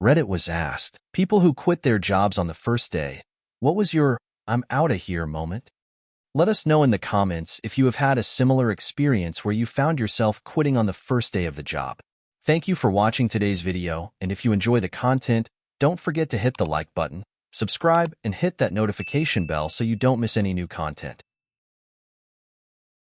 Reddit was asked, people who quit their jobs on the first day, what was your "I'm outta here" moment? Let us know in the comments if you have had a similar experience where you found yourself quitting on the first day of the job. Thank you for watching today's video, and if you enjoy the content, don't forget to hit the like button, subscribe, and hit that notification bell so you don't miss any new content.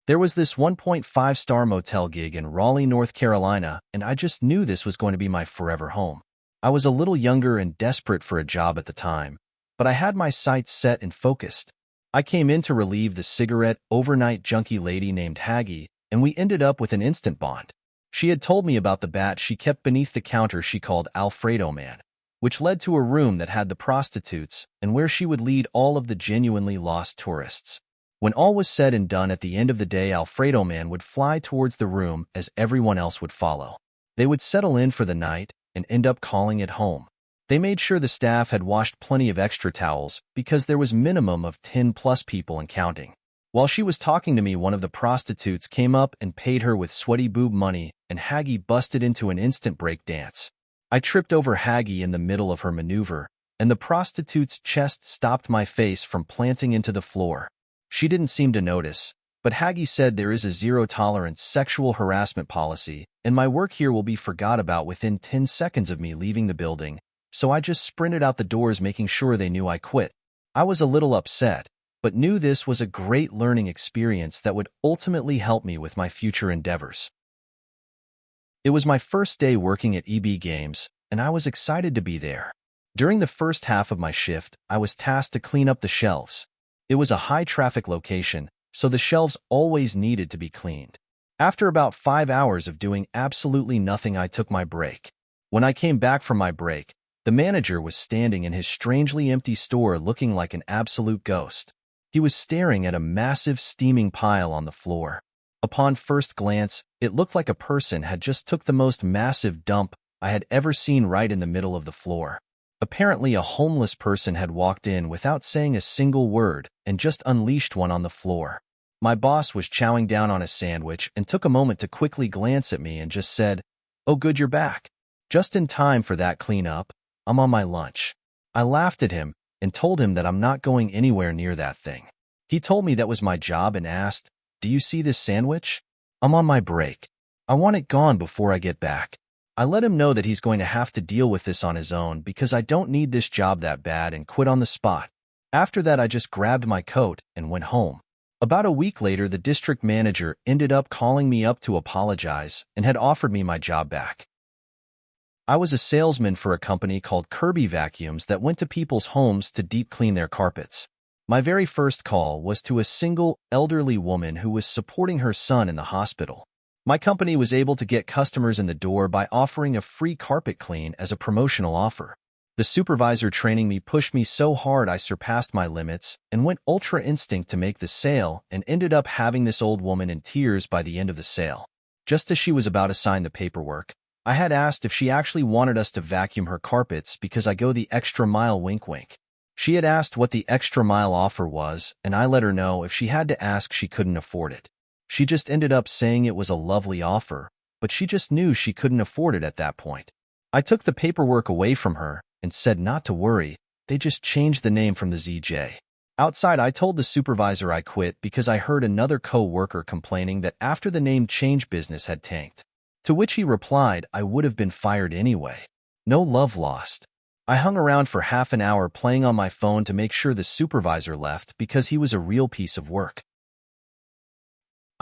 There was this 1.5-star motel gig in Raleigh, North Carolina, and I just knew this was going to be my forever home. I was a little younger and desperate for a job at the time, but I had my sights set and focused. I came in to relieve the cigarette overnight junkie lady named Haggy, and we ended up with an instant bond. She had told me about the bat she kept beneath the counter she called Alfredo Man, which led to a room that had the prostitutes and where she would lead all of the genuinely lost tourists. When all was said and done at the end of the day, Alfredo Man would fly towards the room as everyone else would follow. They would settle in for the night and end up calling it home. They made sure the staff had washed plenty of extra towels because there was minimum of 10+ people and counting. While she was talking to me, one of the prostitutes came up and paid her with sweaty boob money, and Haggy busted into an instant break dance. I tripped over Haggy in the middle of her maneuver, and the prostitute's chest stopped my face from planting into the floor. She didn't seem to notice, but Haggy said there is a zero-tolerance sexual harassment policy, and my work here will be forgot about within 10 seconds of me leaving the building, so I just sprinted out the doors making sure they knew I quit. I was a little upset, but knew this was a great learning experience that would ultimately help me with my future endeavors. It was my first day working at EB Games, and I was excited to be there. During the first half of my shift, I was tasked to clean up the shelves. It was a high-traffic location, so the shelves always needed to be cleaned. After about 5 hours of doing absolutely nothing, I took my break. When I came back from my break, the manager was standing in his strangely empty store looking like an absolute ghost. He was staring at a massive steaming pile on the floor. Upon first glance, it looked like a person had just took the most massive dump I had ever seen right in the middle of the floor. Apparently, a homeless person had walked in without saying a single word and just unleashed one on the floor. My boss was chowing down on a sandwich and took a moment to quickly glance at me and just said, "Oh, good, you're back. Just in time for that cleanup. I'm on my lunch." I laughed at him and told him that I'm not going anywhere near that thing. He told me that was my job and asked, "Do you see this sandwich? I'm on my break. I want it gone before I get back." I let him know that he's going to have to deal with this on his own because I don't need this job that bad, and quit on the spot. After that, I just grabbed my coat and went home. About a week later, the district manager ended up calling me up to apologize and had offered me my job back. I was a salesman for a company called Kirby Vacuums that went to people's homes to deep clean their carpets. My very first call was to a single, elderly woman who was supporting her son in the hospital. My company was able to get customers in the door by offering a free carpet clean as a promotional offer. The supervisor training me pushed me so hard I surpassed my limits and went ultra instinct to make the sale, and ended up having this old woman in tears by the end of the sale. Just as she was about to sign the paperwork, I had asked if she actually wanted us to vacuum her carpets because I go the extra mile, wink wink. She had asked what the extra mile offer was, and I let her know if she had to ask, she couldn't afford it. She just ended up saying it was a lovely offer, but she just knew she couldn't afford it at that point. I took the paperwork away from her and said not to worry, they just changed the name from the ZJ. Outside, I told the supervisor I quit because I heard another co-worker complaining that after the name change business had tanked. To which he replied, I would have been fired anyway. No love lost. I hung around for half an hour playing on my phone to make sure the supervisor left because he was a real piece of work.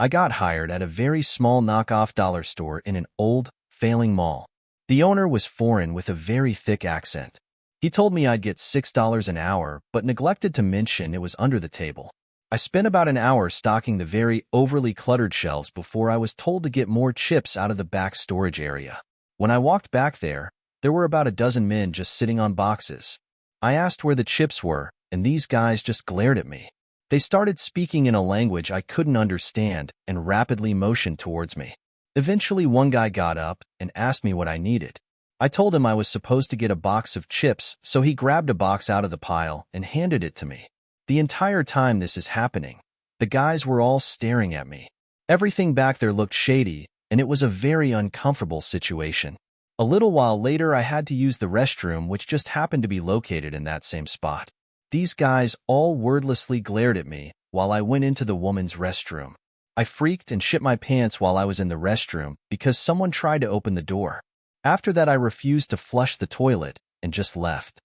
I got hired at a very small knockoff dollar store in an old, failing mall. The owner was foreign with a very thick accent. He told me I'd get $6 an hour, but neglected to mention it was under the table. I spent about an hour stocking the very overly cluttered shelves before I was told to get more chips out of the back storage area. When I walked back there were about a dozen men just sitting on boxes. I asked where the chips were, and these guys just glared at me. They started speaking in a language I couldn't understand and rapidly motioned towards me. Eventually, one guy got up and asked me what I needed. I told him I was supposed to get a box of chips, so he grabbed a box out of the pile and handed it to me. The entire time this is happening, the guys were all staring at me. Everything back there looked shady, and it was a very uncomfortable situation. A little while later, I had to use the restroom, which just happened to be located in that same spot. These guys all wordlessly glared at me while I went into the woman's restroom. I freaked and shit my pants while I was in the restroom because someone tried to open the door. After that, I refused to flush the toilet and just left.